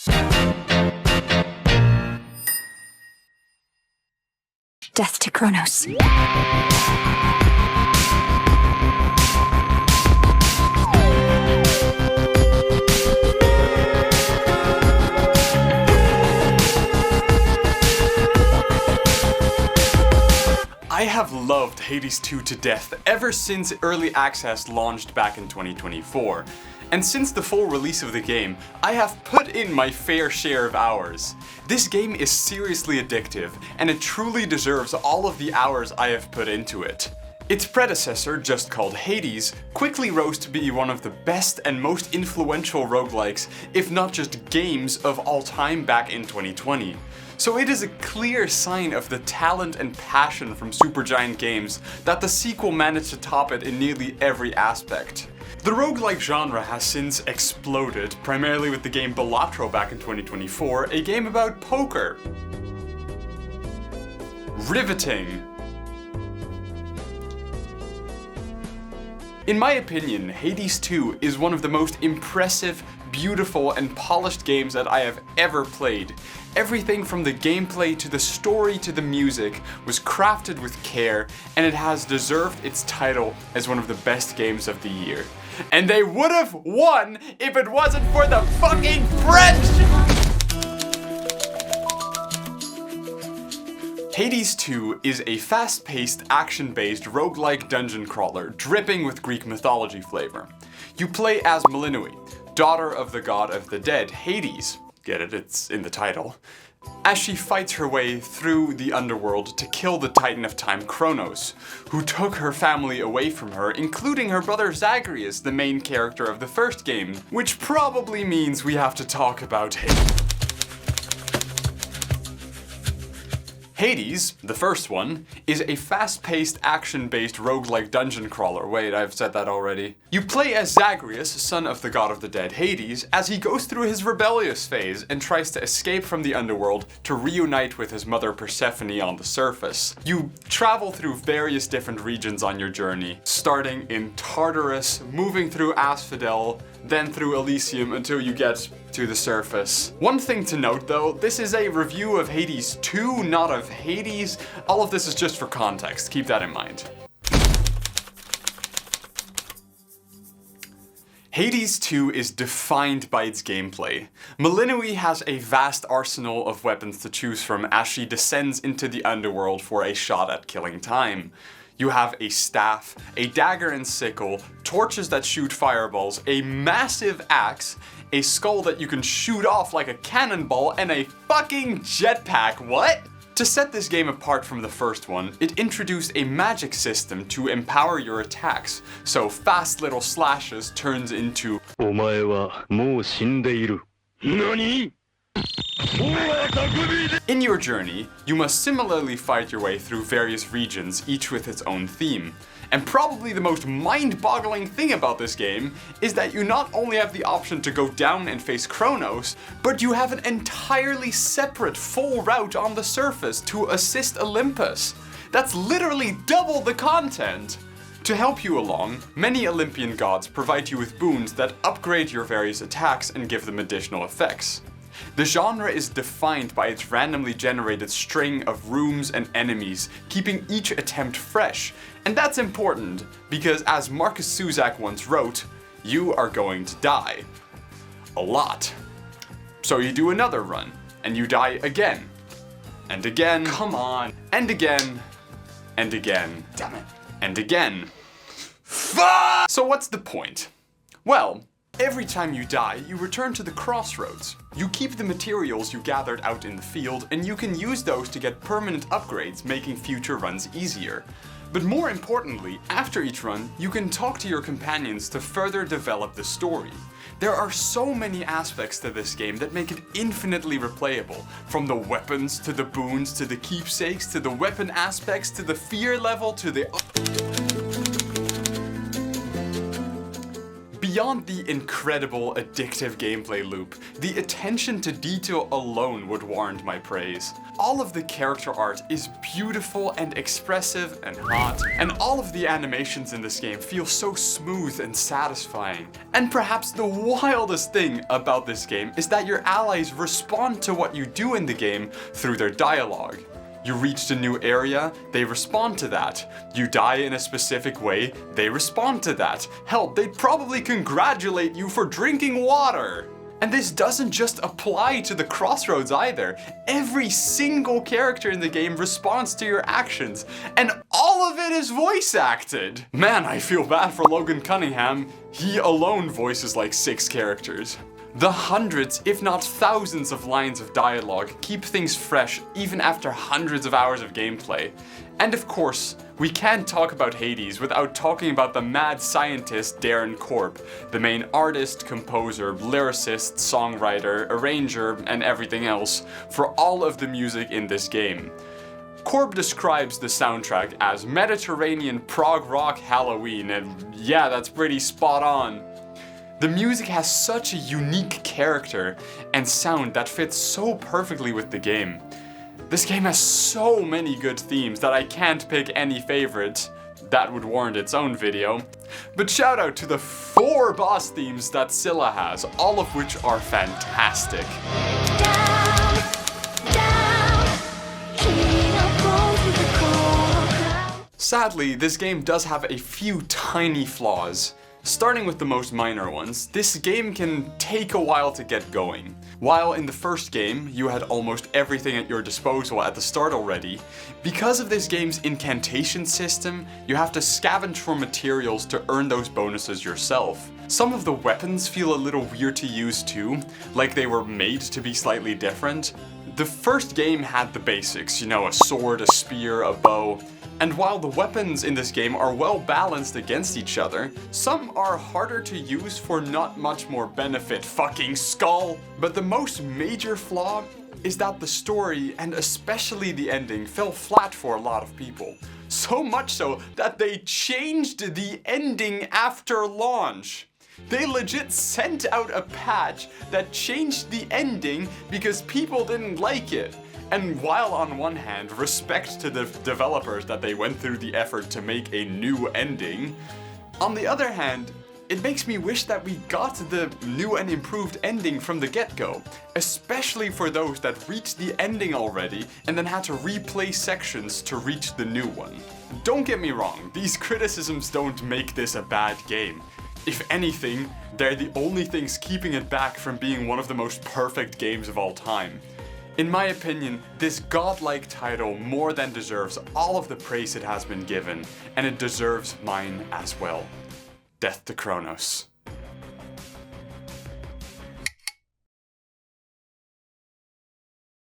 Death to Chronos. I have loved Hades 2 to death ever since Early Access launched back in 2024. And since the full release of the game, I have put in my fair share of hours. This game is seriously addictive, and it truly deserves all of the hours I have put into it. Its predecessor, just called Hades, quickly rose to be one of the best and most influential roguelikes, if not just games, of all time back in 2020. So it is a clear sign of the talent and passion from Supergiant Games that the sequel managed to top it in nearly every aspect. The roguelike genre has since exploded, primarily with the game Balatro back in 2024, a game about poker. Riveting. In my opinion, Hades 2 is one of the most impressive, beautiful, and polished games that I have ever played. Everything from the gameplay to the story to the music was crafted with care, and it has deserved its title as one of the best games of the year. And they would have won if it wasn't for the fucking French! Hades 2 is a fast-paced, action-based, roguelike dungeon crawler dripping with Greek mythology flavor. You play as Melinoi, daughter of the god of the dead, Hades. Get it? It's in the title. As she fights her way through the underworld to kill the Titan of Time, Chronos, who took her family away from her, including her brother Zagreus, the main character of the first game, which probably means we have to talk about Hades. Hades, the first one, is a fast-paced, action-based roguelike dungeon crawler. Wait, I've said that already. You play as Zagreus, son of the god of the dead Hades, as he goes through his rebellious phase and tries to escape from the underworld to reunite with his mother Persephone on the surface. You travel through various different regions on your journey, starting in Tartarus, moving through Asphodel, then through Elysium until you get to the surface. One thing to note though, this is a review of Hades 2, not of Hades. All of this is just for context, keep that in mind. Hades 2 is defined by its gameplay. Melinoi has a vast arsenal of weapons to choose from as she descends into the underworld for a shot at killing time. You have a staff, a dagger and sickle, torches that shoot fireballs, a massive axe, a skull that you can shoot off like a cannonball, and a fucking jetpack. What? To set this game apart from the first one, it introduced a magic system to empower your attacks, so fast little slashes turns into NANI?! In your journey, you must similarly fight your way through various regions, each with its own theme. And probably the most mind-boggling thing about this game is that you not only have the option to go down and face Chronos, but you have an entirely separate full route on the surface to assist Olympus. That's literally double the content! To help you along, many Olympian gods provide you with boons that upgrade your various attacks and give them additional effects. The genre is defined by its randomly generated string of rooms and enemies, keeping each attempt fresh. And that's important, because as Marcus Suzak once wrote, you are going to die. A lot. So you do another run, and you die again. And again. Come on. And again. And again. Damn it. And again. Fuck! So what's the point? Well, every time you die, you return to the crossroads. You keep the materials you gathered out in the field, and you can use those to get permanent upgrades, making future runs easier. But more importantly, after each run, you can talk to your companions to further develop the story. There are so many aspects to this game that make it infinitely replayable, from the weapons, to the boons, to the keepsakes, to the weapon aspects, to the fear level, to the... Beyond the incredible, addictive gameplay loop, the attention to detail alone would warrant my praise. All of the character art is beautiful and expressive and hot, and all of the animations in this game feel so smooth and satisfying. And perhaps the wildest thing about this game is that your allies respond to what you do in the game through their dialogue. You reached a new area, they respond to that. You die in a specific way, they respond to that. Hell, they'd probably congratulate you for drinking water. And this doesn't just apply to the crossroads either. Every single character in the game responds to your actions, and all of it is voice acted. Man, I feel bad for Logan Cunningham. He alone voices like 6 characters. The hundreds, if not thousands of lines of dialogue keep things fresh even after hundreds of hours of gameplay. And of course, we can't talk about Hades without talking about the mad scientist Darren Korb, the main artist, composer, lyricist, songwriter, arranger, and everything else for all of the music in this game. Korb describes the soundtrack as Mediterranean prog rock Halloween, and yeah, that's pretty spot on. The music has such a unique character and sound that fits so perfectly with the game. This game has so many good themes that I can't pick any favorites. That would warrant its own video. But shout out to the 4 boss themes that Scylla has, all of which are fantastic. Sadly, this game does have a few tiny flaws. Starting with the most minor ones, this game can take a while to get going. While in the first game, you had almost everything at your disposal at the start already, because of this game's incantation system, you have to scavenge for materials to earn those bonuses yourself. Some of the weapons feel a little weird to use too, like they were made to be slightly different. The first game had the basics, you know, a sword, a spear, a bow. And while the weapons in this game are well balanced against each other, some are harder to use for not much more benefit, fucking skull! But the most major flaw is that the story, and especially the ending, fell flat for a lot of people. So much so that they changed the ending after launch. They legit sent out a patch that changed the ending because people didn't like it. And while on one hand, respect to the developers that they went through the effort to make a new ending, on the other hand, it makes me wish that we got the new and improved ending from the get-go, especially for those that reached the ending already and then had to replay sections to reach the new one. Don't get me wrong, these criticisms don't make this a bad game. If anything, they're the only things keeping it back from being one of the most perfect games of all time. In my opinion, this godlike title more than deserves all of the praise it has been given, and it deserves mine as well. Death to Chronos.